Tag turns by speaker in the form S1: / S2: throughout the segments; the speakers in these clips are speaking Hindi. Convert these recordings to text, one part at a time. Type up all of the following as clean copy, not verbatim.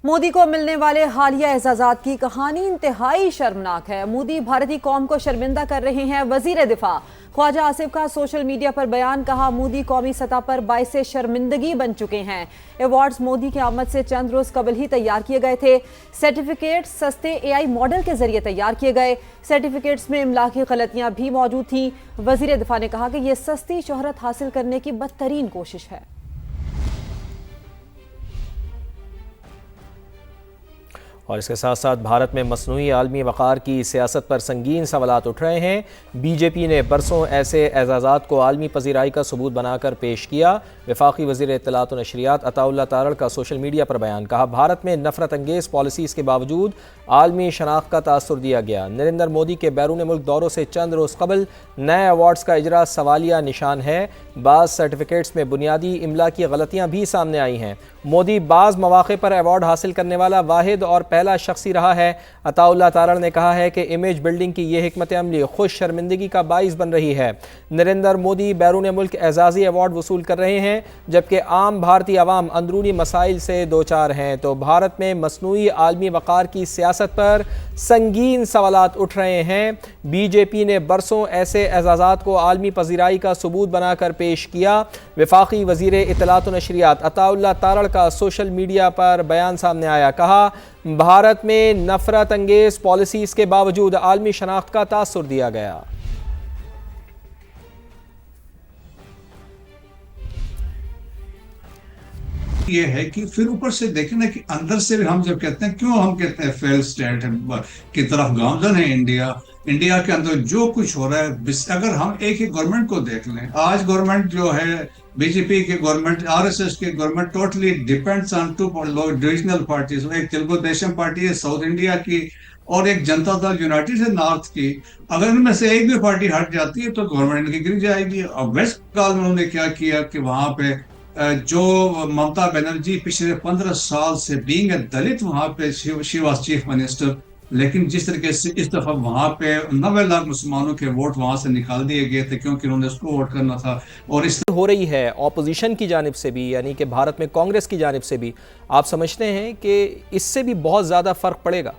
S1: मोदी को मिलने वाले हालिया एजाज़ात की कहानी इंतहाई शर्मनाक है। मोदी भारतीय कौम को शर्मिंदा कर रहे हैं। वजीर दिफा ख्वाजा आसिफ का सोशल मीडिया पर बयान, कहा मोदी कौमी सतह पर बाइसे शर्मिंदगी बन चुके हैं। अवार्ड्स मोदी की आमद से चंद रोज कबल ही तैयार किए गए थे। सर्टिफिकेट सस्ते AI मॉडल के जरिए तैयार किए गए। सर्टिफिकेट्स में इमला की गलतियां भी मौजूद थीं। वजीर दिफा ने कहा कि यह सस्ती शोहरत हासिल करने की बदतरीन कोशिश है।
S2: और इसके साथ साथ भारत में मसनूई आलमी वक़ार की सियासत पर संगीन सवालात उठ रहे हैं। बीजेपी ने बरसों ऐसे एजाज़ात को आलमी पजीराई का सबूत बनाकर पेश किया। वफाकी वज़ीर इत्तलात व नशरियात अताउल्लाह तारड़ का सोशल मीडिया पर बयान, कहा भारत में नफरत अंगेज़ पॉलिसीज़ के बावजूद आलमी शनाख्त का तासुर दिया गया। नरेंद्र मोदी के बैरून मुल्क दौरों से चंद रोज़ कबल नए अवार्ड्स का इजरा सवालिया निशान है। बाज़ सर्टिफिकेट्स में बुनियादी इमला की गलतियाँ भी सामने आई हैं। मोदी बाज़ मौक़े पर अवार्ड हासिल करने वाला वाहिद और पहला शख्सी रहा है। अताउल्लाह तारड़ ने कहा है कि इमेज बिल्डिंग की यह हिकमत अमली खुद शर्मिंदगी का बाइस बन रही है। नरेंद्र मोदी बैरून मुल्क एजाज़ी अवार्ड वसूल कर रहे हैं, जबकि आम भारतीय अवाम अंदरूनी मसाइल से दो चार हैं। तो भारत में मसनूई आलमी वक़ार की सियासत पर संगीन सवालात उठ रहे हैं। बीजेपी ने बरसों ऐसे एजाज़ात को आलमी पजीराई का सबूत बनाकर पेश किया। वफाकी वज़ीर इत्तलात व नशरियात अताउल्लाह तारड़ का सोशल मीडिया पर बयान सामने आया, कहा भारत में नफरत अंगेज पॉलिसीज़ के बावजूद आलमी शनाख्त का तासुर दिया गया।
S3: ये है कि फिर ऊपर से देखें ना कि अंदर से भी हम जब कहते हैं, क्यों हम कहते हैं फेल स्टेट की तरफ गामजन है इंडिया के अंदर जो कुछ हो रहा है। अगर हम एक ही गवर्नमेंट को देख लें, आज गवर्नमेंट जो है बीजेपी की गवर्नमेंट, RSS की government totally depends on two regional parties. एक तेलुगु देशम पार्टी है साउथ इंडिया की और एक जनता दल यूनाइटेड है नॉर्थ की। अगर इनमें से एक भी पार्टी हट जाती है तो गवर्नमेंट इनकी गिर जाएगी। और वेस्ट बंगाल में उन्होंने क्या किया कि वहां पे जो ममता बनर्जी पिछले 15 साल से बीइंग ए दलित, वहां पे शी वाज चीफ मिनिस्टर, लेकिन जिस तरीके से इस दफा वहां पे 90 लाख मुसलमानों के वोट वहां से निकाल दिए गए थे क्योंकि उन्होंने उसको वोट करना था। और इस
S2: हो रही है ऑपोजिशन की जानिब से भी, यानी कि भारत में कांग्रेस की जानिब से भी, आप समझते हैं कि इससे भी बहुत ज्यादा फर्क पड़ेगा?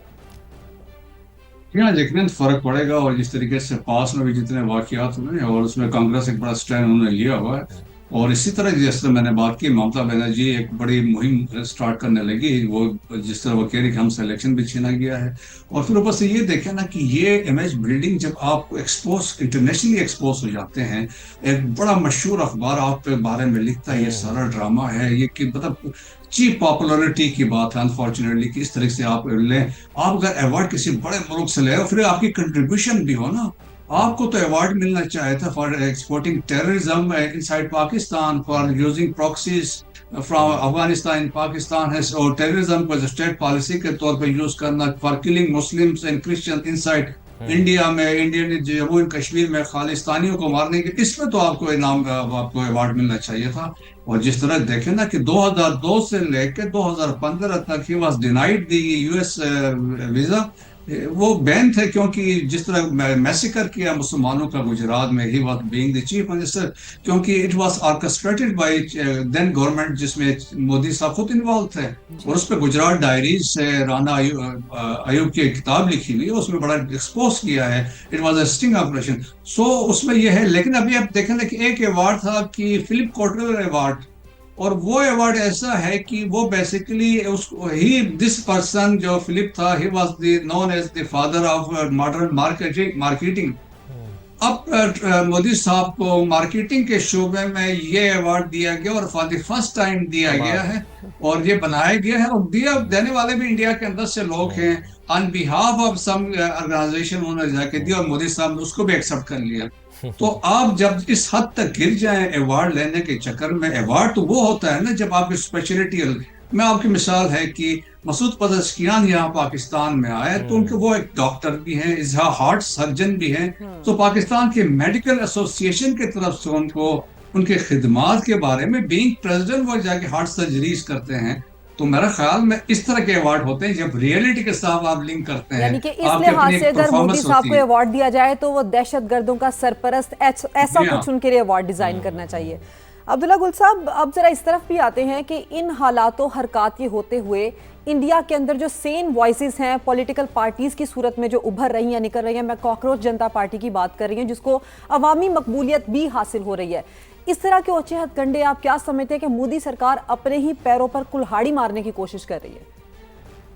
S3: यकीनन फर्क पड़ेगा। और जिस तरीके से पास में भी जितने वाकयात हुए और उसमें कांग्रेस एक बड़ा स्टैंड उन्होंने लिया हुआ है। और इसी तरह जिस तरह मैंने बात की, ममता बनर्जी एक बड़ी मुहिम स्टार्ट करने लगी, वो जिस तरह वो कह रही कि हमसे इलेक्शन भी छीना गया है। और फिर ऊपर से ये देखें ना कि ये इमेज बिल्डिंग जब आप इंटरनेशनली एक्सपोज हो जाते हैं, एक बड़ा मशहूर अखबार आपके बारे में लिखता है ये सारा ड्रामा है, ये कि मतलब चीप पॉपुलरिटी की बात है अनफॉर्चुनेटली कि इस तरह से आप लें। आप अगर अवार्ड किसी बड़े मुल्क से ले और फिर आपकी कंट्रीब्यूशन भी हो ना, आपको तो अवार्ड मिलना चाहिए था for exporting terrorism inside Pakistan, for using proxies from Afghanistan in Pakistan है, और टेररिज्म को स्टेट पॉलिसी के तौर पर यूज करना for killing Muslims and Christian inside India में, इंडियन जम्मू एंड कश्मीर में खालिस्तानियों को मारने के, इसमें तो आपको इनाम आपको अवार्ड मिलना चाहिए था। और जिस तरह देखें ना कि 2002 से लेकर 2015 तक he was denied the US visa, वो बैन थे क्योंकि जिस तरह मैसेकर किया मुसलमानों का गुजरात में, he was being the chief minister, क्योंकि it was orchestrated by then government जिसमें मोदी साहब खुद इन्वॉल्व थे। और उस पर गुजरात डायरीज से राना अयूब की किताब लिखी हुई है, उसमें बड़ा एक्सपोज किया है। It was a sting operation. So उसमें यह है। लेकिन अभी आप देखें ना कि एक अवार्ड था कि फिलिप कोटलर अवार्ड, और वो अवार्ड ऐसा है कि वो बेसिकली दिस पर्सन जो फिलिप था, he was known as the father of modern marketing. अब मोदी साहब को मार्केटिंग के शोबे में ये अवार्ड दिया गया और फॉर द फर्स्ट टाइम दिया गया है, और ये बनाया गया है। और देने वाले भी इंडिया के अंदर से लोग हैं। On behalf of some organisation उन्होंने जाके दिया और मोदी साहब ने उसको भी एक्सेप्ट कर लिया। तो आप जब इस हद तक गिर जाएं अवार्ड लेने के चक्कर में, अवार्ड तो वो होता है ना जब आपकी स्पेशलिटी। मैं आपकी मिसाल है कि मसूद पज़ेश्कियान यहाँ पाकिस्तान में आए तो उनके वो एक डॉक्टर भी हैं, हार्ट सर्जन भी हैं। तो पाकिस्तान के मेडिकल एसोसिएशन की तरफ से उनको उनके खिदमात के बारे में, बीइंग प्रेसिडेंट, वो जाके हार्ट सर्जरीज करते हैं। तो मेरा ख्याल में इस तरह के अवार्ड होते हैं जब रियलिटी के साथ आप लिंक करते हैं।
S1: यानी कि इस लिहाज से अगर मोदी साहब को अवार्ड दिया जाए तो वो दहशतगर्दों का सरपरस्त ऐसा कुछ उनके लिए अवार्ड डिजाइन करना चाहिए। अब्दुल्ला गुल साहब, अब जरा इस तरफ भी आते हैं कि इन हालातों हरकत के होते हुए इंडिया के अंदर जो सेन वॉइसेस हैं पॉलिटिकल पार्टीज की सूरत में जो उभर रही हैं, निकल रही हैं, मैं कॉकरोच जनता पार्टी की बात कर रही हूँ जिसको अवामी मकबूलियत भी हासिल हो रही है, इस तरह के ओछे हथकंडे आप क्या समझते हैं कि मोदी सरकार अपने ही पैरों पर कुल्हाड़ी मारने की कोशिश कर रही है?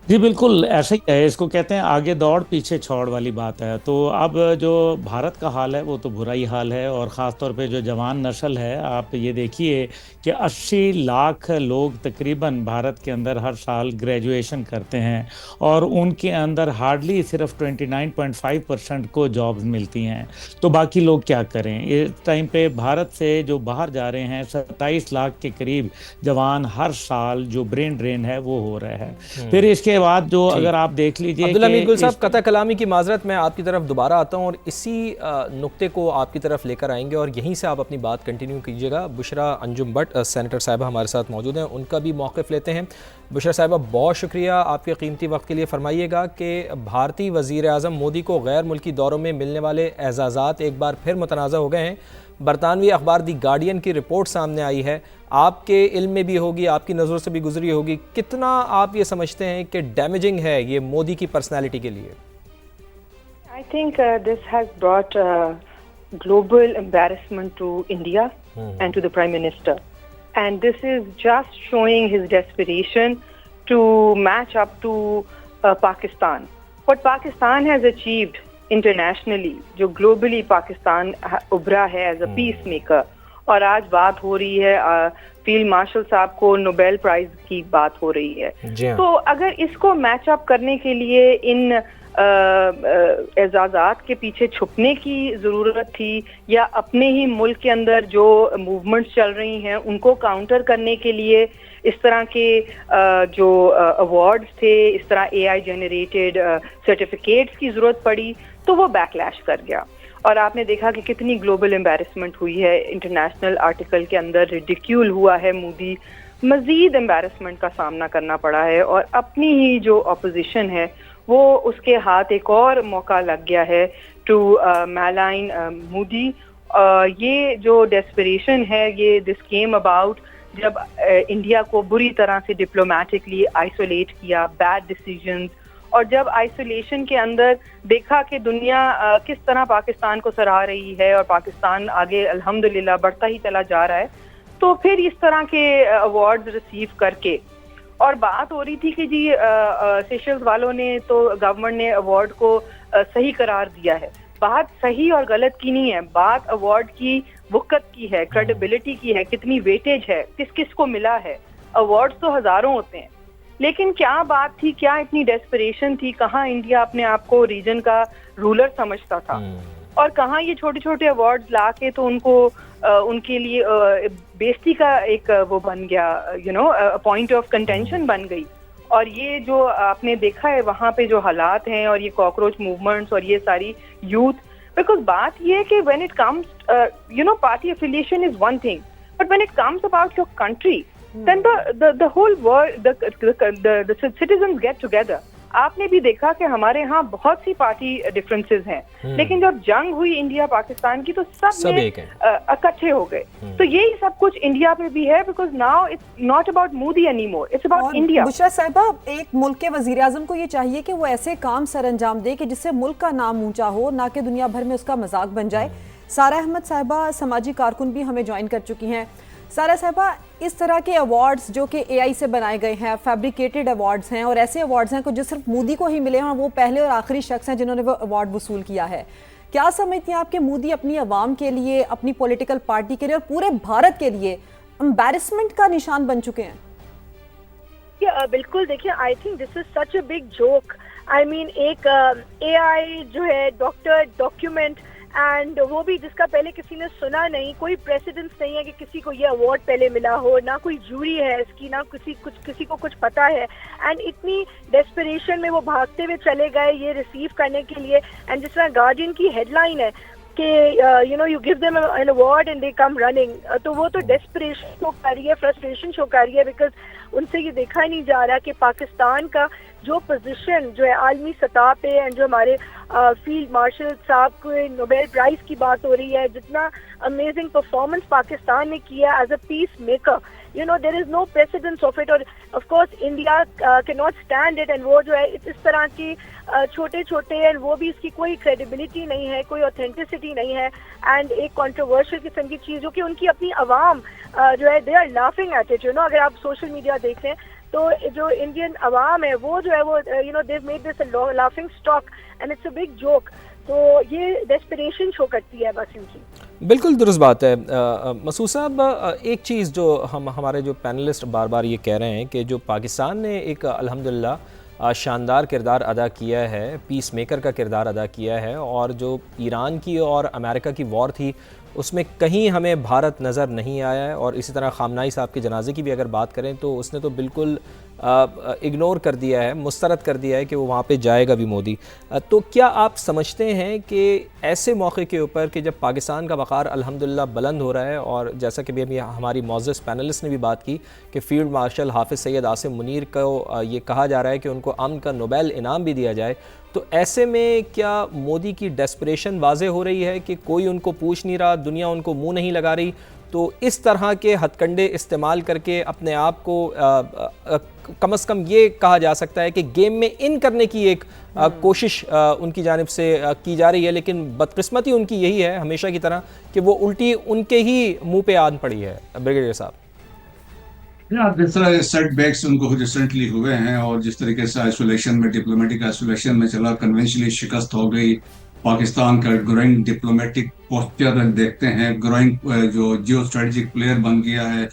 S4: जी बिल्कुल ऐसा ही है। इसको कहते हैं आगे दौड़ पीछे छोड़ वाली बात है। तो अब जो भारत का हाल है वो तो बुरा ही हाल है, और ख़ास तौर पे जो जवान नस्ल है, आप ये देखिए कि 80 लाख लोग तकरीबन भारत के अंदर हर साल ग्रेजुएशन करते हैं, और उनके अंदर हार्डली सिर्फ 29.5% को जॉब्स मिलती हैं। तो बाकी लोग क्या करें? इस टाइम पे भारत से जो बाहर जा रहे हैं 27 लाख के करीब जवान हर साल जो ब्रेन ड्रेन है वो हो रहा है। फिर इसके बाद जो अगर आप देख लीजिए
S2: अब्दुल्ला मीर गुल साहब, कता कलामी की माजरत, मैं आपकी तरफ दोबारा आता हूँ और इसी नुक्ते को आपकी तरफ लेकर आएंगे और यहीं से आप अपनी बात कंटिन्यू कीजिएगा। बुशरा अंजुम भट्ट सेनेटर साहिबा हमारे साथ मौजूद हैं, उनका भी मौक़िफ़ लेते हैं। बुशरा साहिबा, बहुत शुक्रिया आपके कीमती वक्त के लिए। फरमाइएगा कि भारतीय वज़ीर आज़म मोदी को गैर मुल्की दौरों में मिलने वाले एजाज़ात एक बार फिर मुतनाज़ा हो गए हैं। बरतानवी अखबार दी गार्डियन की रिपोर्ट सामने आई है, आपके इल्म में भी होगी, आपकी नज़रों से भी गुजरी होगी। कितना आप ये समझते हैं कि डैमेजिंग है ये मोदी की पर्सनैलिटी के लिए?
S5: I think this has brought global embarrassment to India and to the Prime Minister. And this is just showing his desperation to match up to Pakistan. What Pakistan has achieved internationally, जो globally पाकिस्तान उभरा है as a peacemaker, और आज बात हो रही है फील्ड मार्शल साहब को नोबेल प्राइज की बात हो रही है। तो अगर इसको मैच अप करने के लिए इन एजाज़ात के पीछे छुपने की ज़रूरत थी, या अपने ही मुल्क के अंदर जो मूवमेंट्स चल रही हैं उनको काउंटर करने के लिए इस तरह के जो अवार्ड्स थे, इस तरह AI जनरेटेड सर्टिफिकेट्स की ज़रूरत पड़ी, तो वो बैकलैश कर गया। और आपने देखा कि कितनी ग्लोबल एम्बैरसमेंट हुई है, इंटरनेशनल आर्टिकल के अंदर रिडिक्यूल हुआ है मोदी, मज़ीद एम्बैरसमेंट का सामना करना पड़ा है, और अपनी ही जो अपोजिशन है वो उसके हाथ एक और मौका लग गया है टू मैलाइन मोदी। ये जो डेस्परेशन है, ये दिस केम अबाउट जब इंडिया को बुरी तरह से डिप्लोमेटिकली आइसोलेट किया, बैड डिसीजंस, और जब आइसोलेशन के अंदर देखा कि दुनिया किस तरह पाकिस्तान को सराह रही है और पाकिस्तान आगे अल्हम्दुलिल्लाह बढ़ता ही चला जा रहा है, तो फिर इस तरह के अवार्ड्स रिसीव करके, और बात हो रही थी कि जी सेशल्स वालों ने तो गवर्नमेंट ने अवार्ड को सही करार दिया है। बात सही और गलत की नहीं है, बात अवार्ड की वक़्त की है, क्रेडिबिलिटी की है, कितनी वेटेज है, किस किस को मिला है। अवार्ड्स तो हज़ारों होते हैं, लेकिन क्या बात थी, क्या इतनी डेस्परेशन थी, कहाँ इंडिया अपने आप को रीजन का रूलर समझता था, और कहाँ ये छोटे छोटे अवार्ड्स ला के तो उनको उनके लिए बेइज्जती का एक वो बन गया, पॉइंट ऑफ कंटेंशन बन गई। और ये जो आपने देखा है वहाँ पे जो हालात हैं, और ये कॉकरोच मूवमेंट्स और ये सारी यूथ, बिकॉज बात ये है कि when it comes party affiliation is one thing, but when it comes about your country, then the whole world, the citizens get together. आपने भी देखा कि हमारे यहाँ बहुत सी पार्टी डिफरेंसेस हैं, लेकिन जब जंग हुई इंडिया पाकिस्तान की तो सब इकट्ठे हो गए। तो यही सब कुछ इंडिया पे भी है, because now it's not about Modi anymore, it's about India.
S1: Bushra साहिबा, एक मुल्क के वजीर आजम को ये चाहिए कि वो ऐसे काम सर अंजाम दे कि जिससे मुल्क का नाम ऊंचा हो, ना कि दुनिया भर में उसका मजाक बन जाए। सारा अहमद साहिबा समाजी कारकुन भी हमें ज्वाइन कर चुकी हैं। सारा साहिबा, इस तरह के अवार्ड्स जो कि AI से बनाए गए हैं, फैब्रिकेटेड अवार्ड्स हैं, और ऐसे अवार्ड्स हैं जो सिर्फ मोदी को ही मिले हैं, और वो पहले और आखिरी शख्स हैं जिन्होंने वो अवार्ड वसूल किया है। क्या समझती हैं आप कि मोदी अपनी आवाम के लिए, अपनी पॉलिटिकल पार्टी के लिए और पूरे भारत के लिए एम्बैरसमेंट का निशान बन चुके हैं?
S6: बिल्कुल, देखिए, I think this is such a big joke. I mean, एक AI जो है डॉक्यूमेंट, एंड वो भी जिसका पहले किसी ने सुना नहीं, कोई प्रेसिडेंस नहीं है कि किसी को ये अवार्ड पहले मिला हो, ना कोई जूरी है इसकी, ना किसी को कुछ पता है, एंड इतनी डेस्परेशन में वो भागते हुए चले गए ये रिसीव करने के लिए। एंड जिस तरह गार्डियन की हेडलाइन है कि you give them an award and they come running, तो वो तो डेस्परेशन शो कर रही है, फ्रस्ट्रेशन शो कर रही है, बिकॉज उनसे ये देखा ही नहीं जा रहा कि पाकिस्तान का जो पोजीशन जो है आलमी सतह पे एंड जो हमारे फील्ड मार्शल साहब को नोबेल प्राइज की बात हो रही है, जितना अमेजिंग परफॉर्मेंस पाकिस्तान ने किया as a peacemaker, you know there is no precedence of it, और of course India cannot stand it, and वो जो है इस तरह की छोटे छोटे एंड वो भी इसकी कोई क्रेडिबिलिटी नहीं है, कोई ऑथेंटिसिटी नहीं है, एंड एक कंट्रोवर्शियल किस्म की चीज़ जो कि उनकी अपनी आवाम जो है they are laughing at it, you know. अगर आप सोशल मीडिया देख लें तो जो इंडियन आवाम है वो जो है वो you know they made this a laughing stock and it's a big joke. तो ये डेस्परेशन शो करती है बस इनकी।
S2: बिल्कुल दुरुस्त बात है। मसूद साहब, एक चीज़ जो हमारे जो पैनलिस्ट बार बार ये कह रहे हैं कि जो पाकिस्तान ने एक अल्हम्दुलिल्लाह शानदार किरदार अदा किया है, पीस मेकर का किरदार अदा किया है, और जो ईरान की और अमेरिका की वॉर थी उसमें कहीं हमें भारत नज़र नहीं आया है। और इसी तरह खामनाई साहब के जनाजे की भी अगर बात करें तो उसने तो बिल्कुल इग्नोर कर दिया है, मुस्तरद कर दिया है कि वो वहाँ पे जाएगा भी मोदी। तो क्या आप समझते हैं कि ऐसे मौके के ऊपर कि जब पाकिस्तान का वक़ार अल्हम्दुलिल्लाह बुलंद हो रहा है, और जैसा कि अभी हमारी मौजूद पैनलिस्ट ने भी बात की कि फ़ील्ड मार्शल हाफिज़ सैयद आसिम मुनीर को ये कहा जा रहा है कि उनको अमन का नोबेल इनाम भी दिया जाए, तो ऐसे में क्या मोदी की डेस्परेशन वाज़े हो रही है कि कोई उनको पूछ नहीं रहा, दुनिया उनको मुँह नहीं लगा रही, तो इस तरह के हथकंडे इस्तेमाल करके अपने आप को कम से कम ये कहा जा सकता है कि गेम में इन करने की एक कोशिश उनकी जानिब से की जा रही है, लेकिन बदकिस्मती उनकी यही है हमेशा की तरह कि वो उल्टी उनके ही मुंह पे आन पड़ी है। ब्रिगेडियर साहब,
S3: जिस तरह सेटबैक्स उनको रिसेंटली हुए हैं और जिस तरीके से आइसोलेशन में, डिप्लोमेटिक आइसोलेशन में चला, कन्वेंशनली शिकस्त हो गई, पाकिस्तान का ग्रोइंग डिप्लोमेटिक पोस्चर देखते हैं, ग्रोइंग जो जियो स्ट्रेटेजिक प्लेयर बन गया है,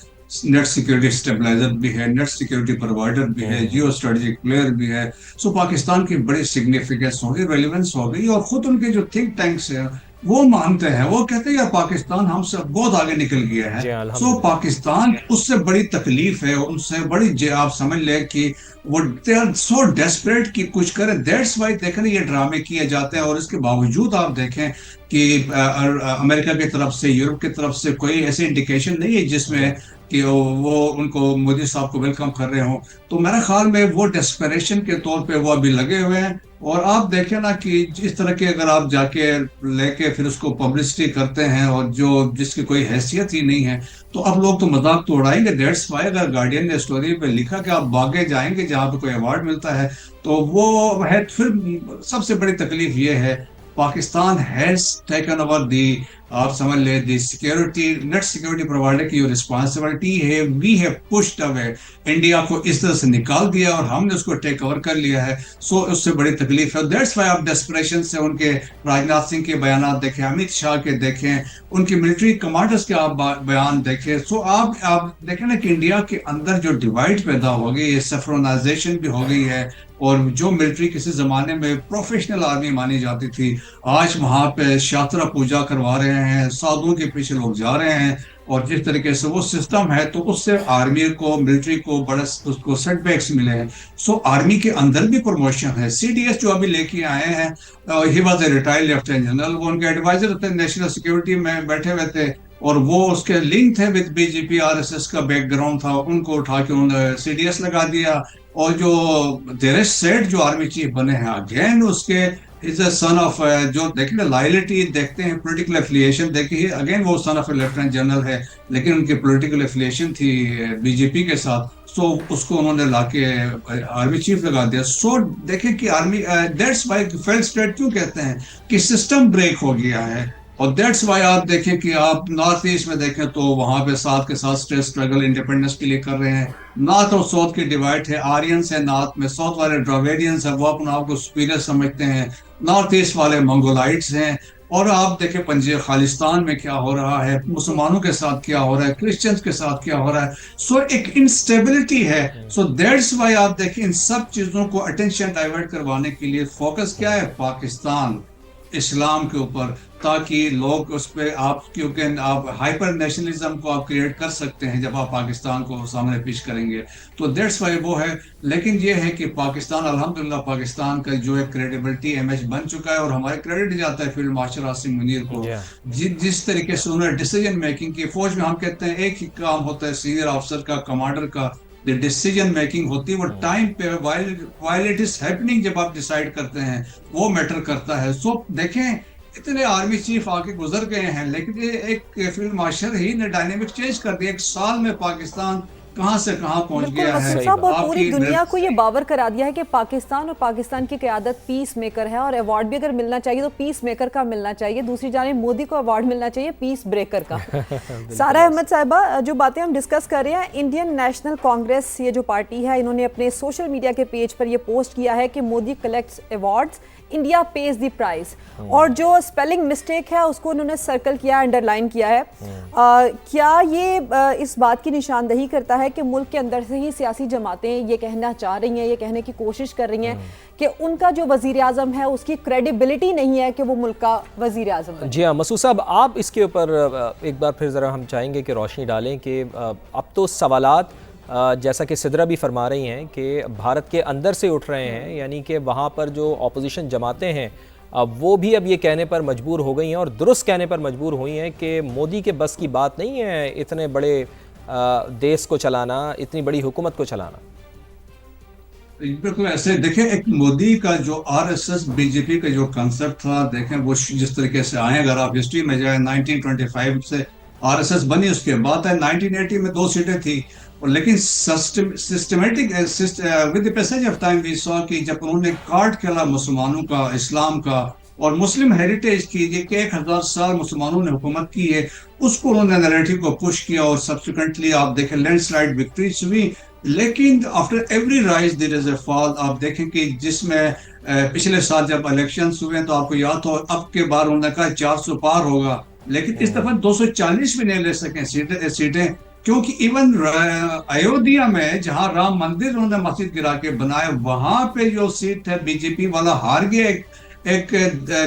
S3: नेट सिक्योरिटी स्टेबलाइजर भी है, नेट सिक्योरिटी प्रोवाइडर भी है, जियो स्ट्रेटेजिक प्लेयर भी है। सो पाकिस्तान की बड़ी सिग्निफिकेंस हो गई, रेलिवेंस हो गई, और खुद उनके जो थिंक टैंक्स हैं वो मानते हैं, वो कहते हैं यार पाकिस्तान हमसे बहुत आगे निकल गया है। सो पाकिस्तान उससे बड़ी तकलीफ है, उनसे बड़ी आप समझ लें कि वो दे आर सो डेस्परेट कि कुछ करें। दैट्स वाई देखें ये ड्रामे किए जाते हैं, और इसके बावजूद आप देखें कि अमेरिका की तरफ से, यूरोप की तरफ से कोई ऐसी इंडिकेशन नहीं है जिसमें कि वो उनको मोदी साहब को वेलकम कर रहे हों। तो मेरे ख्याल में वो डेस्परेशन के तौर पे वो अभी लगे हुए हैं। और आप देखें ना कि इस तरह के अगर आप जाके लेके फिर उसको पब्लिसिटी करते हैं और जो जिसकी कोई हैसियत ही नहीं है, तो अब लोग तो मजाक तो उड़ाएंगे। दैट्स वाई अगर गार्डियन ने स्टोरी पे लिखा कि आप भागे जाएंगे जहां पे कोई अवार्ड मिलता है, तो वो है। फिर सबसे बड़ी तकलीफ ये है Pakistan has taken over the, आप समझ ले, the security, net security provider की जो रिस्पॉन्सिबिलिटी है, we have pushed away, India को इस तरह से निकाल दिया और हमने उसको टेक ओवर कर लिया है। सो उससे बड़ी तकलीफ है। दैट्स व्हाई आप डेस्परेशन से उनके राजनाथ सिंह के बयान देखें, अमित शाह के देखें, उनके मिलिट्री कमांडर्स के आप बयान देखें। सो आप देखें ना कि इंडिया के अंदर जो डिवाइड पैदा हो गई है, सेफ्रोनाइजेशन भी हो गई है, और जो मिलिट्री किसी जमाने में प्रोफेशनल आर्मी मानी जाती थी, आज वहां पे शास्त्रा पूजा करवा रहे हैं, साधुओं के पीछे लोग जा रहे हैं, और जिस तरीके से वो सिस्टम है तो उससे आर्मी को, मिलिट्री को बड़ा उसको सेटबैक्स मिले हैं। सो आर्मी के अंदर भी प्रमोशन है। सीडीएस जो अभी लेके आए हैं, he was a retired lieutenant general, वो उनके एडवाइजर थे, नेशनल सिक्योरिटी में बैठे हुए थे, और वो उसके लिंक थे विद बीजेपी, आरएसएस का बैकग्राउंड था, उनको उठा के उन्होंने सीडीएस लगा दिया। और जो देरेश सेठ जो आर्मी चीफ बने हैं, अगेन उसके इज अ सन ऑफ, जो देखिए लॉयल्टी देखते हैं, पॉलिटिकल एफिलिएशन देखिए, अगेन वो son of A lieutenant general है, लेकिन उनकी पॉलिटिकल एफिलिएशन थी बीजेपी के साथ। सो उसको उन्होंने लाके आर्मी चीफ लगा दिया। सो देखें कि army, that's why failed state क्यों कहते हैं कि सिस्टम ब्रेक हो गया है। और दैट्स वाई आप देखें कि आप नॉर्थ ईस्ट में देखें तो वहां पे साथ के साथ स्टेट स्ट्रगल इंडिपेंडेंस के लिए कर रहे हैं। नॉर्थ और साउथ की डिवाइड है, आर्यंस है नॉर्थ में, साउथ वाले ड्राविडियंस है, वो अपने आप को सुपीरियर समझते हैं, नॉर्थ ईस्ट वाले मंगोलाइट्स हैं। और आप देखें पंजाब खालिस्तान में क्या हो रहा है, मुसलमानों के साथ क्या हो रहा है, क्रिश्चियंस के साथ क्या हो रहा है। सो एक इंस्टेबिलिटी है। सो दैट्स वाई आप देखें इन सब चीजों को अटेंशन डाइवर्ट करवाने के लिए फोकस क्या है, पाकिस्तान, इस्लाम के ऊपर, ताकि लोग उस पर आप, क्योंकि आप हाइपर नेशनलिज्म को आप क्रिएट कर सकते हैं जब आप पाकिस्तान को सामने पेश करेंगे। तो दैट्स वाई वो है। लेकिन ये है कि पाकिस्तान, अल्हम्दुलिल्लाह पाकिस्तान का जो है क्रेडिबिलिटी इमेज बन चुका है, और हमारे क्रेडिट जाता है फील्ड मार्शल आसिम मुनीर को, जिस तरीके से उन्होंने डिसीजन मेकिंग की। फौज में हम कहते हैं एक ही काम होता है सीनियर ऑफिसर का, कमांडर का, द डिसीजन मेकिंग होती है वो टाइम पे वाइल इट इज हैपनिंग, जब आप डिसाइड करते हैं वो मैटर करता है। सो देखें, इतने आर्मी चीफ आके गुजर गए हैं, लेकिन ये एक फील्ड मार्शल ही ने डायनेमिक चेंज कर दिया। एक साल में पाकिस्तान कहां से कहां पहुंच
S1: बिल्कुल
S3: गया है।
S1: मसूद साहब, और पूरी
S3: आपकी
S1: दुनिया को ये बावर करा दिया है कि पाकिस्तान और पाकिस्तान की क़यादत पीस मेकर है, और अवार्ड भी अगर मिलना चाहिए तो पीस मेकर का मिलना चाहिए। दूसरी जानिब मोदी को अवार्ड मिलना चाहिए पीस ब्रेकर का। सारा अहमद साहिबा, जो बातें हम डिस्कस कर रहे हैं, इंडियन नेशनल कांग्रेस ये जो पार्टी है, इन्होंने अपने सोशल मीडिया के पेज पर यह पोस्ट किया है कि Modi collects awards, India page the price, और जो स्पेलिंग मिस्टेक है उसको उन्होंने सर्कल किया, अंडरलाइन किया है। क्या ये इस बात की निशानदही करता है कि मुल्क के अंदर से ही सियासी जमातें ये कहना चाह रही हैं, ये कहने की कोशिश कर रही हैं कि उनका जो वजीर आज़म है उसकी क्रेडिबिलिटी नहीं है कि वो मुल्क का वजीर आज़म है?
S2: जी हाँ मसूद साहब, आप इसके ऊपर एक बार फिर ज़रा हम चाहेंगे कि रोशनी डालें कि अब तो सवालात जैसा कि सिद्रा भी फरमा रही हैं कि भारत के अंदर से उठ रहे हैं, यानी कि वहाँ पर जो ऑपोजिशन जमातें हैं वो भी अब ये कहने पर मजबूर हो गई हैं और दुरुस्त कहने पर मजबूर हुई हैं कि मोदी के बस की बात नहीं है इतने बड़े देश को चलाना, इतनी बड़ी हुकूमत को चलाना।
S3: बिल्कुल ऐसे देखें, एक मोदी का जो आरएसएस बीजेपी का जो कंसेप्ट था, देखें वो जिस तरीके से आए, अगर आप हिस्ट्री में जाए 1925 से आरएसएस बनी, उसके बाद 1980 में 2 सीटें थी, और लेकिन systematic with the passage of time we saw कि जब उन्होंने कार्ड खेला मुसलमानों का, इस्लाम का और मुस्लिम हेरिटेज की, ये कि 1000 साल मुसलमानों ने हुकूमत की है, उसको उन्होंने नैरेटिव को पुश किया और सब्सिक्वेंटली आप देखें लैंडस्लाइड विक्ट्रीज हुई। लेकिन after every rise there is a fall. आप देखें कि जिसमें पिछले साल जब इलेक्शंस हुए तो आपको याद हो, अब के बार उन्होंने कहा 400 पार होगा, लेकिन इस दफा 240 भी नहीं ले सके सीटें, क्योंकि इवन अयोध्या में जहां राम मंदिर उन्होंने मस्जिद गिरा के बनाया, वहां पे जो सीट है बीजेपी वाला हार गया। एक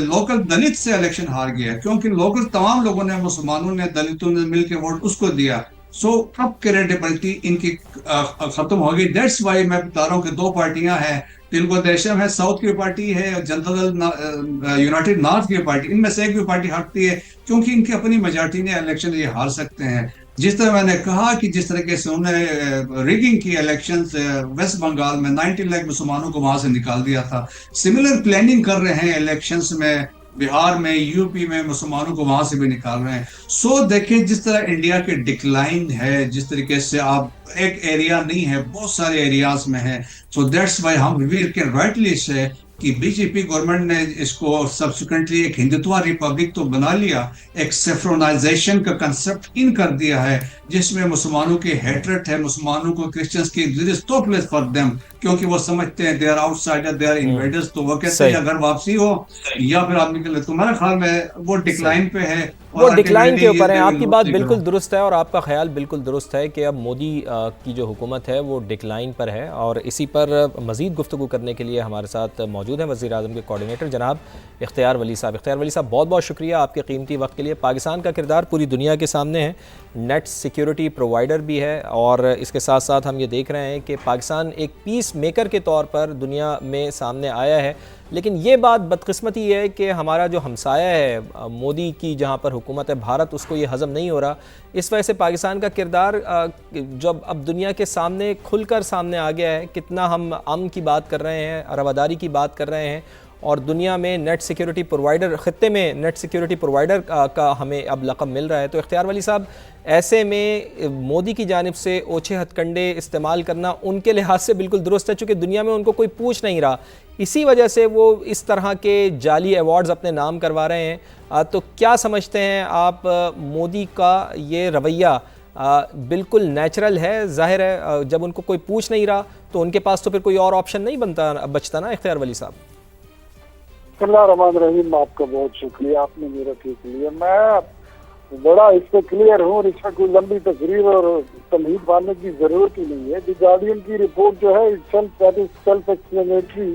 S3: लोकल दलित से इलेक्शन हार गया, क्योंकि लोकल तमाम लोगों ने, मुसलमानों ने, दलितों ने मिलकर वोट उसको दिया। सो अब क्रेडिबिलिटी इनकी खत्म हो गई। दैट्स वाई मैं बता रहा हूँ कि 2 पार्टियां हैं, तेलुगु देशम है, साउथ की पार्टी है, जनता दल यूनाइटेड नॉर्थ की पार्टी, इनमें से एक भी पार्टी हटती है क्योंकि इनकी अपनी मेजॉरिटी ने इलेक्शन ये हार सकते हैं। जिस तरह मैंने कहा कि जिस तरीके से उन्होंने रिगिंग की इलेक्शन वेस्ट बंगाल में 90 लाख मुसलमानों को वहां से निकाल दिया था, सिमिलर प्लानिंग कर रहे हैं इलेक्शंस में बिहार में, यूपी में, मुसलमानों को वहां से भी निकाल रहे हैं। सो देखिए जिस तरह इंडिया के डिक्लाइन है, जिस तरीके से आप एक एरिया नहीं है, बहुत सारे एरियाज में है। सो दैट्स व्हाई हम वी कैन राइटली से कि बीजेपी गवर्नमेंट ने इसको सब्सिक्वेंटली एक हिंदुत्व रिपब्लिक तो बना लिया, एक सेफ्रोनाइजेशन का कंसेप्ट इन कर दिया है, जिसमें मुसलमानों की हेट्रेट है, मुसलमानों को क्रिश्चियंस की नो प्लेस फॉर देम, क्योंकि वो समझते हैं they are outsider, they are invaders. तो वो कहते हैं अगर वापसी हो या फिर आप निकले। तो मेरे ख्याल में वो डिक्लाइन पे है,
S2: वो डिक्लाइन के ऊपर है। आपकी बात बिल्कुल दुरुस्त है और आपका ख्याल बिल्कुल दुरुस्त है कि अब मोदी की जो हुकूमत है वो डिक्लाइन पर है। और इसी पर मज़ीद गुफ्तगू करने के लिए हमारे साथ मौजूद हैं वज़ीर आज़म के कोऑर्डिनेटर जनाब इख्तियार वली साहब। इख्तियार वली साहब, बहुत बहुत शुक्रिया आपके कीमती वक्त के लिए। पाकिस्तान का किरदार पूरी दुनिया के सामने है, नेट सिक्योरिटी प्रोवाइडर भी है, और इसके साथ साथ हम ये देख रहे हैं कि पाकिस्तान एक पीस मेकर के तौर पर दुनिया में सामने आया है। लेकिन ये बात बदकिस्मती है कि हमारा जो हमसाया है मोदी की जहाँ पर हुकूमत है भारत, उसको ये हज़म नहीं हो रहा। इस वजह से पाकिस्तान का किरदार जब अब दुनिया के सामने खुलकर सामने आ गया है, कितना हम अमन की बात कर रहे हैं, रवादारी की बात कर रहे हैं, और दुनिया में नेट सिक्योरिटी प्रोवाइडर, ख़ित्ते में नेट सिक्योरिटी प्रोवाइडर का हमें अब लक़ब मिल रहा है। तो इख्तियार वली साहब, ऐसे में मोदी की जानिब से ओछे हथकंडे इस्तेमाल करना उनके लिहाज से बिल्कुल दुरुस्त है, चूँकि दुनिया में उनको कोई पूछ नहीं रहा, इसी वजह से वो इस तरह के जाली अवार्ड्स अपने नाम करवा रहे हैं। तो क्या समझते हैं आप, मोदी का ये रवैया बिल्कुल नेचुरल है? ज़ाहिर है जब उनको कोई पूछ नहीं रहा तो उनके पास तो फिर कोई और ऑप्शन नहीं बचता ना। इख्तियार वली साहब,
S7: रहमान रहीम, आपका बहुत शुक्रिया, आपने मेरा ठीक लिया। मैं बड़ा इस पर क्लियर हूँ, इसका कोई लंबी तकरीर और तमहीद मानने की जरूरत ही नहीं है। द गार्डियन की रिपोर्ट जो है सेल्फ एक्सप्लेनेटरी।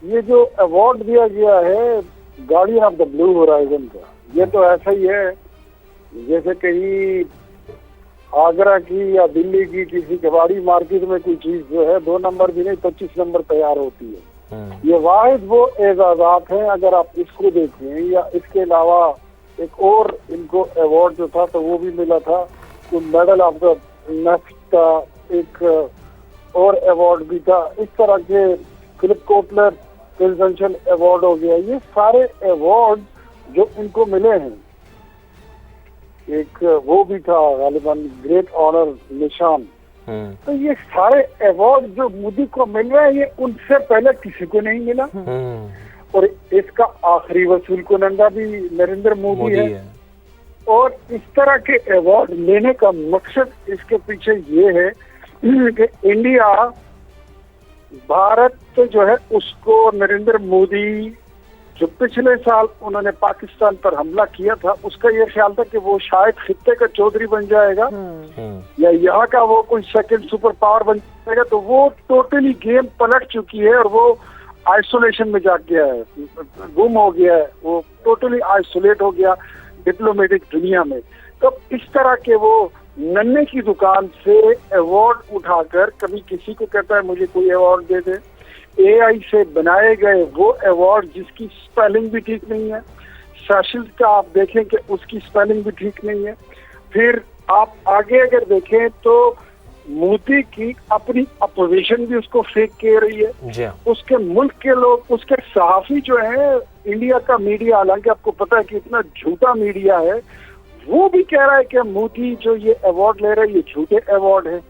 S7: ये जो अवार्ड दिया गया है guardian of the blue horizon का, ये तो ऐसा ही है जैसे कहीं आगरा की या दिल्ली की किसी कबाड़ी मार्केट में कोई चीज जो है 2 नंबर भी नहीं 25 नंबर तैयार होती है। ये वाहिद वो एजाजात हैं। अगर आप इसको देखें या इसके अलावा एक और इनको अवार्ड जो था तो वो भी मिला था, तो मेडल ऑफ द नेफ्ट का एक और अवार्ड भी था, इस तरह के फिलिप कोटलर प्रेसिडेंशियल अवार्ड हो गया, ये सारे अवार्ड जो इनको मिले हैं, एक वो भी था गालिबन ग्रेट ऑनर निशान, तो ये सारे अवार्ड जो मोदी को मिल रहे हैं ये उनसे पहले किसी को नहीं मिला। और इसका आखिरी वसूल कुनंदा भी नरेंद्र मोदी है। और इस तरह के अवार्ड लेने का मकसद इसके पीछे ये है कि इंडिया, भारत जो है उसको नरेंद्र मोदी जो पिछले साल उन्होंने पाकिस्तान पर हमला किया था, उसका ये ख्याल था कि वो शायद खित्ते का चौधरी बन जाएगा या यहाँ का वो कोई सेकंड सुपर पावर बन जाएगा, तो वो टोटली गेम पलट चुकी है और वो आइसोलेशन में जा गया है, गुम हो गया है, वो टोटली आइसोलेट हो गया डिप्लोमेटिक दुनिया में। तो इस तरह के वो नन्हे की दुकान से अवार्ड उठाकर, कभी किसी को कहता है मुझे कोई अवार्ड दे दे, एआई से बनाए गए वो अवार्ड जिसकी स्पेलिंग भी ठीक नहीं है, सेशंस का आप देखें कि उसकी स्पेलिंग भी ठीक नहीं है। फिर आप आगे अगर देखें तो मोदी की अपनी अपोजिशन भी उसको फेक कह रही है, उसके मुल्क के लोग, उसके सहाफी जो है, इंडिया का मीडिया, हालांकि आपको पता है कि इतना झूठा मीडिया है, वो भी कह रहा है कि मोदी जो ये अवार्ड ले रहे हैं ये झूठे अवार्ड है।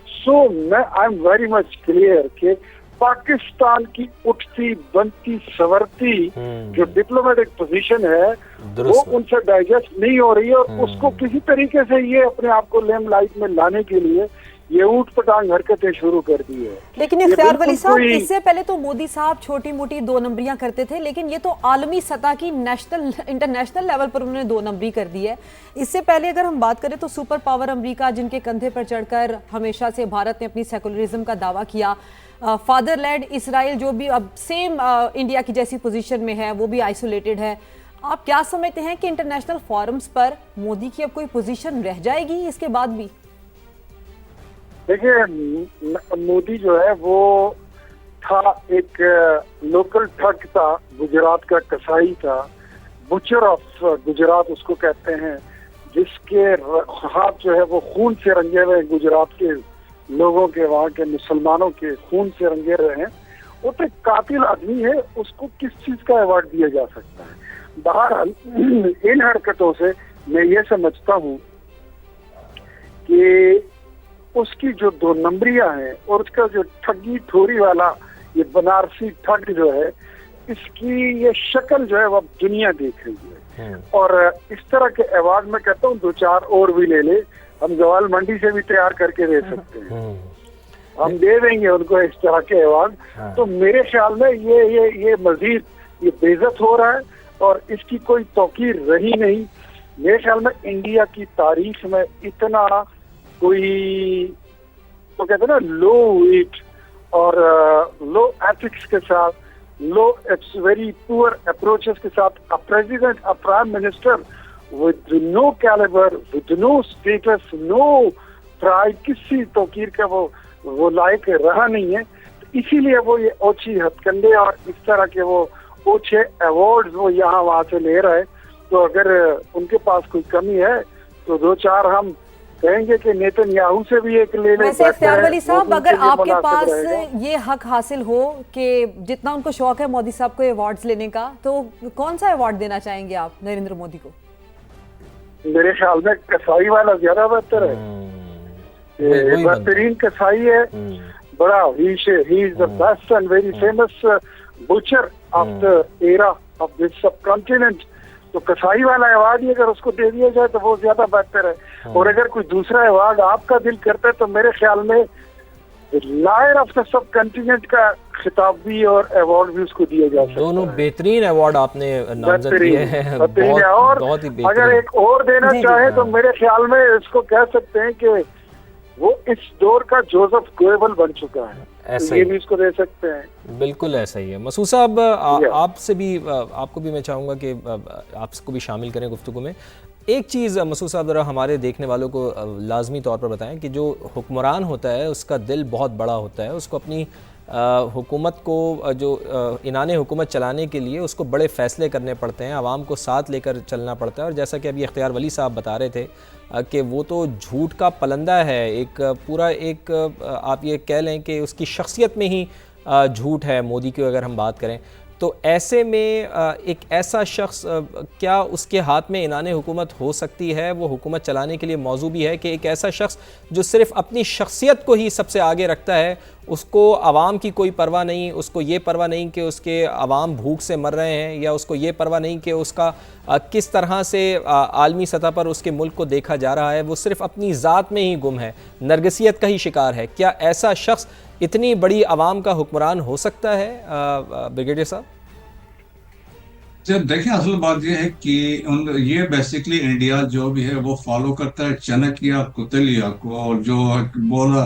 S7: सो मैं I am very much clear कि पाकिस्तान की उठती बनती सवरती जो डिप्लोमेटिक पोजीशन है वो उनसे डाइजेस्ट नहीं हो रही है, और उसको किसी तरीके से ये अपने आप को लेमलाइट में लाने के लिए ये ऊट पटांग हरकतें शुरू कर दी है।
S1: लेकिन इख्तियार वली साहब, इससे पहले तो मोदी साहब छोटी मोटी दो नंबरियां करते थे, लेकिन ये तो आलमी सतह की इंटरनेशनल लेवल पर उन्होंने दो नंबरी कर दी है। इससे पहले अगर हम बात करें तो सुपर पावर अमेरिका, जिनके कंधे पर चढ़कर हमेशा से भारत ने अपनी सेकुलरिज्म का दावा किया, फादरलैंड इसराइल जो भी अब सेम इंडिया की जैसी पोजीशन में है, वो भी आइसोलेटेड है। आप क्या समझते हैं कि इंटरनेशनल फोरम्स पर मोदी की अब कोई पोजीशन रह जाएगी इसके बाद भी?
S7: देखिए, मोदी जो है वो था एक लोकल ठग था, गुजरात का कसाई था, बुचर ऑफ गुजरात उसको कहते हैं, जिसके हाथ जो है वो खून से रंगे हुए, गुजरात के लोगों के, वहाँ के मुसलमानों के खून से रंगे रहे हैं। वो तो एक कातिल आदमी है, उसको किस चीज का अवार्ड दिया जा सकता है? बहरहाल इन हरकतों से मैं ये समझता हूँ कि उसकी जो दो नंबरियां हैं और उसका जो ठगी ठोरी वाला ये बनारसी ठग जो है, इसकी ये शक्ल जो है वो दुनिया देख रही है। और इस तरह के अवार्ड मैं कहता हूँ 2-4 और भी ले ले, हम जवाल मंडी से भी तैयार करके दे सकते हैं, हम दे देंगे उनको इस तरह के अवार्ड। तो मेरे ख्याल में ये मजीद ये बेइज्जत हो रहा है और इसकी कोई तौकीर रही नहीं। मेरे ख्याल में इंडिया की तारीख में इतना कोई, तो कहते हैं ना, लो वेट और लो एथिक्स के साथ, लो वेरी पुअर अप्रोचेस के साथ a president, a prime minister with no caliber, with no status, no pride, किसी तौकीर का वो लायक रहा नहीं है। तो इसीलिए वो ये ओछी हथकंडे और इस तरह के वो ओछे अवार्ड्स वो यहाँ वहाँ से ले रहा है। तो अगर उनके पास कोई कमी है तो 2-4 हम कहेंगे कि नेतन्याहू से भी एक ले लें।
S1: वैसे इख्तियार वली साहब, अगर आपके पास ये हक हासिल हो कि जितना उनको शौक है मोदी साहब को अवार्ड्स लेने का, तो कौन सा अवार्ड देना चाहेंगे आप नरेंद्र मोदी को?
S7: मेरे ख्याल में कसाई वाला ज्यादा बेहतर है, बेहतरीन कसाई है, बड़ा he is the best and very famous butcher of the era of this subcontinent. तो कसाई वाला अवार्ड ही अगर उसको दे दिया जाए तो वो ज्यादा बेहतर है। और अगर कोई दूसरा अवार्ड आपका दिल करता है तो मेरे ख्याल में लायर ऑफ द सबकॉन्टिनेंट का खिताब भी और अवार्ड भी उसको दिया जा सकता है।
S2: दोनों बेहतरीन अवार्ड आपने नामजद किए हैं, बहुत ही बेहतरीन।
S7: अगर एक और देना चाहे तो मेरे ख्याल में इसको कह सकते हैं कि वो इस दौर का जोसेफ गोएबल बन चुका है,
S2: ऐसा
S7: ये भी इसको दे सकते हैं।
S2: बिल्कुल ऐसा ही है। मसूद साहब, आपसे भी, आपको भी मैं चाहूँगा कि आपको भी शामिल करें गुफ्तगू में। एक चीज़ मसूद साहब ज़रा हमारे देखने वालों को लाजमी तौर पर बताएं कि जो हुक्मरान होता है उसका दिल बहुत बड़ा होता है, उसको अपनी हुकूमत को जो इनाने हुकूमत चलाने के लिए उसको बड़े फ़ैसले करने पड़ते हैं, आवाम को साथ लेकर चलना पड़ता है। और जैसा कि अभी इख्तियार वली साहब बता रहे थे कि वो तो झूठ का पलंदा है, एक पूरा एक आप ये कह लें कि उसकी शख्सियत में ही झूठ है मोदी की अगर हम बात करें। तो ऐसे में एक ऐसा शख्स क्या उसके हाथ में इनाने हुकूमत हो सकती है, वो हुकूमत चलाने के लिए मौजू भी है कि एक ऐसा शख्स जो सिर्फ़ अपनी शख्सियत को ही सबसे आगे रखता है, उसको आवाम की कोई परवाह नहीं, उसको ये परवाह नहीं कि उसके आवाम भूख से मर रहे हैं, या उसको ये परवाह नहीं कि उसका किस तरह से आलमी सतह पर उसके मुल्क को देखा जा रहा है, वो सिर्फ़ अपनी ज़ात में ही गुम है, नरगिसियत का ही शिकार है। क्या ऐसा शख्स इतनी बड़ी आवाम का हुक्मरान हो सकता है ब्रिगेडियर साहब?
S3: जब देखें, असल बात यह है कि ये बेसिकली इंडिया जो भी है वो फॉलो करता है चाणक्य कौटिल्य को, और जो बोला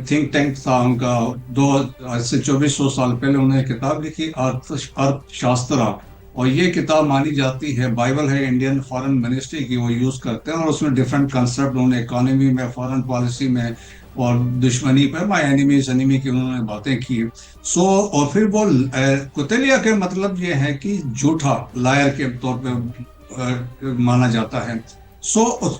S3: थिंक टैंक था उनका, दो आज से 2400 साल पहले उन्होंने किताब लिखी अर्थशास्त्र, और ये किताब मानी जाती है बाइबल है इंडियन फॉरेन मिनिस्ट्री की, वो यूज करते हैं। और उसमें डिफरेंट कंसेप्ट उन्होंने इकोनॉमी में, फॉरेन पॉलिसी में और दुश्मनी पर, माई एनिमीज एनिमी की उन्होंने बातें की। और फिर वो कुतिलिया के मतलब ये है कि झूठा, लायर के तौर पे माना जाता है।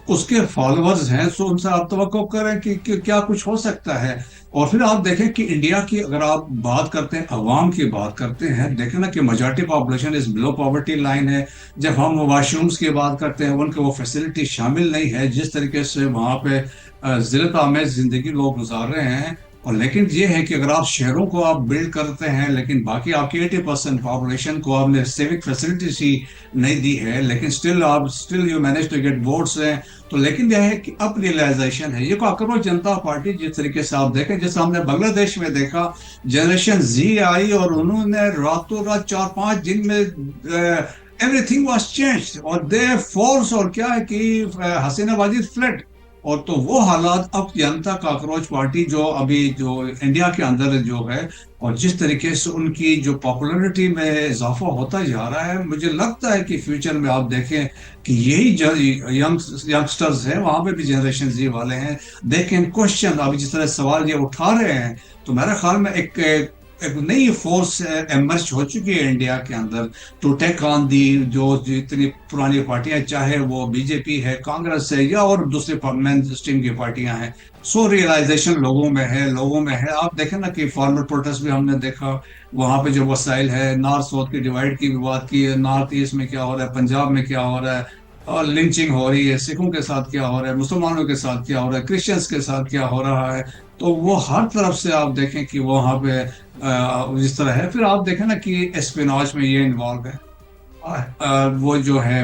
S3: उसके फॉलोअर्स हैं, उनसे आप तवक्को करें कि क्या कुछ हो सकता है। और फिर आप देखें कि इंडिया की अगर आप बात करते हैं, अवाम की बात करते हैं, देखें ना कि मेजॉरिटी पॉपुलेशन इस बिलो पॉवर्टी लाइन है। जब हम वॉशरूम्स की बात करते हैं, उनके वो फैसिलिटी शामिल नहीं है जिस तरीके से वहाँ पे जिल्लत आमेज जिंदगी लोग गुजार रहे हैं। और लेकिन ये है कि अगर आप शहरों को आप बिल्ड करते हैं, लेकिन बाकी आपकी 80% पॉपुलेशन को आपने सिविक फैसिलिटीज ही नहीं दी है, लेकिन still you manage to get votes हैं। तो लेकिन यह है कि अब रियलाइजेशन है, ये करोड़ जनता पार्टी जिस तरीके से आप देखें, जैसे हमने बांग्लादेश में देखा, जनरेशन जी आई और उन्होंने रातों रात 4-5 दिन में एवरीथिंग वाज चेंज्ड, और दे फोर्स, और क्या है कि हसीना वाजिद फ्लड। और तो वो हालात अब जनता काकरोच पार्टी जो अभी जो इंडिया के अंदर जो है, और जिस तरीके से उनकी जो पॉपुलैरिटी में इजाफा होता जा रहा है, मुझे लगता है कि फ्यूचर में आप देखें कि यही जो यंगस्टर्स हैं, वहां पे भी जनरेशन जी वाले हैं, दे कैन क्वेश्चन, अभी जिस तरह सवाल ये उठा रहे हैं। तो मेरे ख्याल में एक नई फोर्स एमर्ज हो चुकी है इंडिया के अंदर टू टेक ऑन दी जो जितनी पुरानी पार्टियां, चाहे वो बीजेपी है, कांग्रेस है, या और दूसरी मेन स्ट्रीम की पार्टियां हैं। रियलाइजेशन लोगों में है। आप देखें ना कि फार्मर प्रोटेस्ट भी हमने देखा, वहां पे जो वसाइल है, नॉर्थ साउथ की डिवाइड की भी बात की, नॉर्थ ईस्ट में क्या हो रहा है, पंजाब में क्या हो रहा है, और लिंचिंग हो रही है, सिखों के साथ क्या हो रहा है, मुसलमानों के साथ क्या हो रहा है, क्रिश्चियंस के साथ क्या हो रहा है। तो वो हर तरफ से आप देखें कि वहाँ पे जिस तरह है। फिर आप देखें ना कि एस्पिनाज में ये इन्वॉल्व है, वो जो है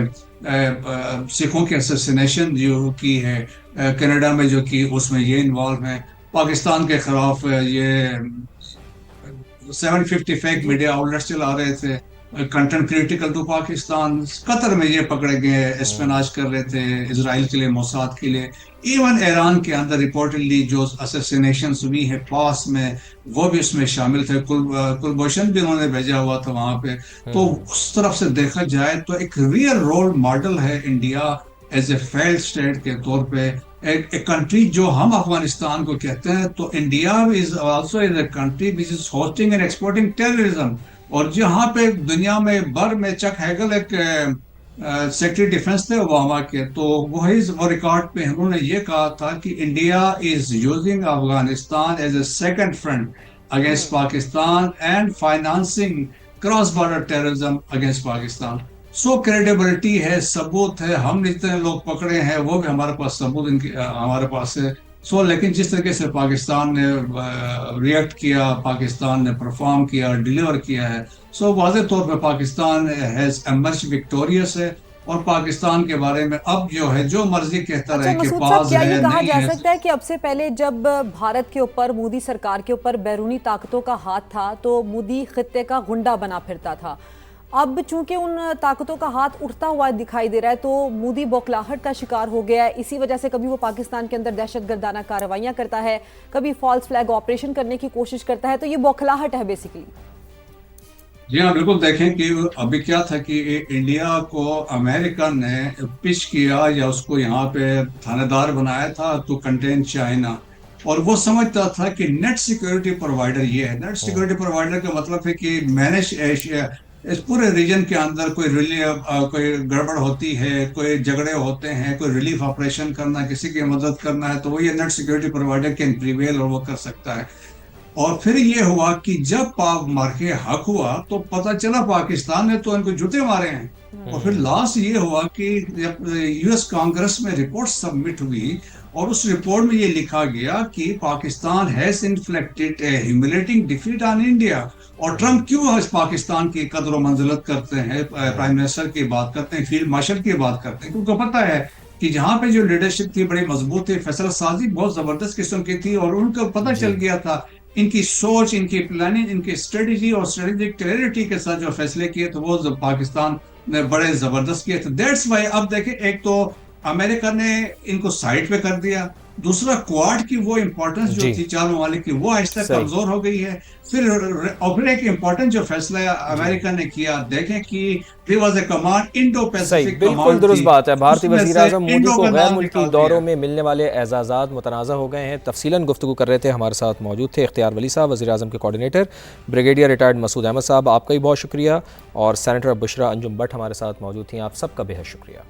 S3: सिखों के असैसिनेशन जो की है कनाडा में जो की, उसमें ये इन्वॉल्व है। पाकिस्तान के खिलाफ ये 750 फेक मीडिया आउटलेट्स चला रहे थे, content critical to Pakistan. Qatar में ये पकड़े गए, एस्पिनाज कर रहे थे इजराइल के लिए, मोसाद के लिए। इवन ईरान के अंदर रिपोर्टेडली जो असैसिनेशन हुई है पास में, वो भी उसमें शामिल थे। कुलभूषण भी उन्होंने भेजा हुआ था वहां पे। तो उस तरफ से देखा जाए तो एक रियल रोल मॉडल है India as a failed state के तौर पे, एक कंट्री जो हम अफगानिस्तान को कहते हैं। तो India is also is a country which is hosting and exporting terrorism. और जहाँ पे दुनिया में बर में चक हैगल एक सेक्रेटरी डिफेंस थे ओबामा के, तो वही वो रिकॉर्ड पे उन्होंने ये कहा था कि India is using Afghanistan as a second front against Pakistan and financing cross border terrorism against Pakistan. Credibility है, सबूत है, हम जितने लोग पकड़े हैं वो भी हमारे पास सबूत इनके हमारे पास है। लेकिन जिस तरीके से पाकिस्तान ने रिएक्ट किया, पाकिस्तान ने परफॉर्म किया, डिलीवर किया है, वाज़ेह तौर पे पाकिस्तान हैज एमर्ज विक्टोरियस है। और पाकिस्तान के बारे में अब जो है जो मर्जी कहता रहे कि पास
S1: क्या
S3: है,
S1: ये कहा
S3: नहीं
S1: जा
S3: है।
S1: सकता है कि अब से पहले जब भारत के ऊपर, मोदी सरकार के ऊपर बैरूनी ताकतों का हाथ था, तो मोदी खित्ते का गुंडा बना फिरता था। अब चूंकि उन ताकतों का हाथ उठता हुआ दिखाई दे रहा है, तो मोदी बौखलाहट का शिकार हो गया है। इसी वजह से कभी वो पाकिस्तान के अंदर दहशतगर्दाना कार्रवाइयां करता है, कभी फॉल्स फ्लैग ऑपरेशन करने की कोशिश करता है। तो ये बौखलाहट है बेसिकली।
S3: जी हाँ, बिल्कुल। देखें कि अभी क्या था कि इंडिया को अमेरिका ने पिच किया या उसको यहाँ पे थानेदार बनाया था टू कंटेन चाइना। और वो समझता था कि नेट सिक्योरिटी प्रोवाइडर ये है। नेट सिक्योरिटी प्रोवाइडर का मतलब है कि मैनेज इस पूरे रीजन के अंदर कोई गड़बड़ होती है, कोई झगड़े होते हैं, कोई रिलीफ ऑपरेशन करना, किसी की मदद करना है, तो वो ये net security provider can prevail और वो कर सकता है। और फिर ये हुआ कि जब पाक मार के हक हुआ तो पता चला पाकिस्तान ने तो इनको जूते मारे हैं। और फिर लास्ट ये हुआ कि जब यूएस कांग्रेस में रिपोर्ट सबमिट हुई और उस रिपोर्ट में ये लिखा गया कि Pakistan has inflicted A humiliating defeat on India. और ट्रंप क्यों इस पाकिस्तान की कदर मंजिलत करते हैं, प्राइम मिनिस्टर की बात करते हैं, फील्ड मार्शल की बात करते हैं, क्योंकि पता है कि जहां पे जो लीडरशिप थी बड़ी मजबूत थी, फैसला साजी बहुत जबरदस्त किस्म की थी, और उनको पता चल गया था इनकी सोच, इनकी प्लानिंग, इनकी स्ट्रेटजी और स्ट्रेटेजिक क्लैरिटी के साथ जो फैसले किए तो वो पाकिस्तान ने बड़े जबरदस्त किए थे। दैट्स वाई अब देखें, एक तो अमेरिका ने इनको साइड पे कर दिया, दूसरा क्वाड की वो इंपॉर्टेंस जो थी चार ममालिक की वो आहिस्ता कमजोर हो गई है। फिर एक इम्पोर्टेंट जो फैसला अमेरिका ने किया, देखें कि कमांड इंडो पैसिफिक,
S2: बिल्कुल दुरुस्त बात है। भारतीय वज़ीर आज़म मोदी को गैर मुल्की दौरों में मिलने वाले एजाज़ात मुतनाज़ा हो गए हैं। तफसीलन गुफ्तगू कर रहे थे, हमारे साथ मौजूद थे इख्तियार वली साहब, वज़ीर आज़म के coordinator, brigadier retired Masood Ahmed साहब, आपका भी बहुत शुक्रिया, और सेनेटर बुशरा अंजुम भट्ट हमारे साथ मौजूद थी, आप सबका बेहद शुक्रिया।